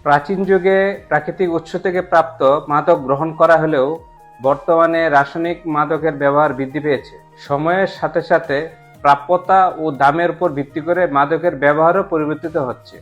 প্রাচীন যুগে প্রাকৃতিক উৎস থেকে প্রাপ্ত মাদক গ্রহণ করা হলেও বর্তমানে রাসায়নিক মাদকের ব্যবহার বৃদ্ধি পেয়েছে। সময়ের সাথে সাথে প্রাপ্যতা ও দামের উপর ভিত্তি করে মাদকের ব্যবহারও পরিবর্তিত হচ্ছে।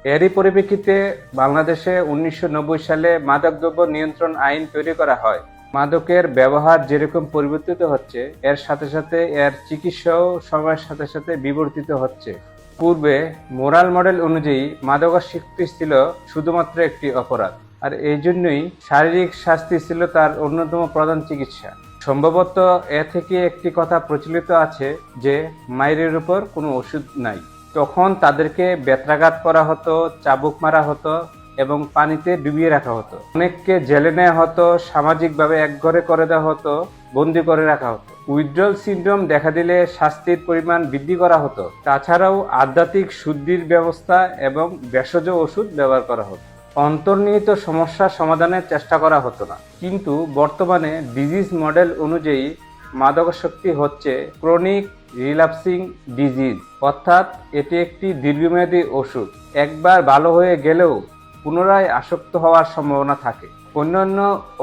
এরই পরিপ্রেক্ষিতে বাংলাদেশে 1990 সালে মাদকদ্রব্য নিয়ন্ত্রণ আইন তৈরি করা হয়। মাদকের ব্যবহার যেরকম পরিবর্তিত হচ্ছে, এর সাথে সাথে এর চিকিৎসাও সময়ের সাথে সাথে বিবর্তিত হচ্ছে। পূর্বে মোরাল মডেল অনুযায়ী মাদকাসক্তি ছিল শুধুমাত্র একটি অপরাধ, আর এই জন্যই শারীরিক শাস্তি ছিল তার অন্যতম প্রধান চিকিৎসা। সম্ভবত এ থেকে একটি কথা প্রচলিত আছে যে মায়ের উপর কোনো ওষুধ নাই। তখন তাদেরকে বেত্রাঘাত করা হতো, চাবুক মারা হতো এবং পানিতে ডুবিয়ে রাখা হতো। অনেককে জেলে নেওয়া হতো, সামাজিকভাবে একঘরে করে দেওয়া হতো, বন্দি করে রাখা হতো। উইথড্রল সিনড্রোম দেখা দিলে শাস্তির পরিমাণ বৃদ্ধি করা হতো। তাছাড়াও আধ্যাত্মিক শুদ্ধির ব্যবস্থা এবং ভেষজ ওষুধ ব্যবহার করা হতো। অন্তর্নিহিত সমস্যার সমাধানের চেষ্টা করা হতো না। কিন্তু বর্তমানে ডিজিজ মডেল অনুযায়ী মাদকাসক্তি হচ্ছে ক্রনিক রিল্যাপসিং ডিজিজ, অর্থাৎ এটি একটি দীর্ঘমেয়াদী ওষুধ। একবার ভালো হয়ে গেলেও পুনরায় আসক্ত হওয়ার সম্ভাবনা থাকে। অন্যান্য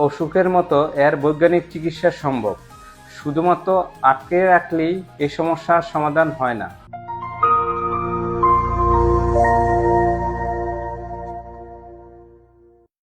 অসুখের মতো এর বৈজ্ঞানিক চিকিৎসা সম্ভব, শুধুমাত্র আটকে রাখলেই এই সমস্যার সমাধান হয় না।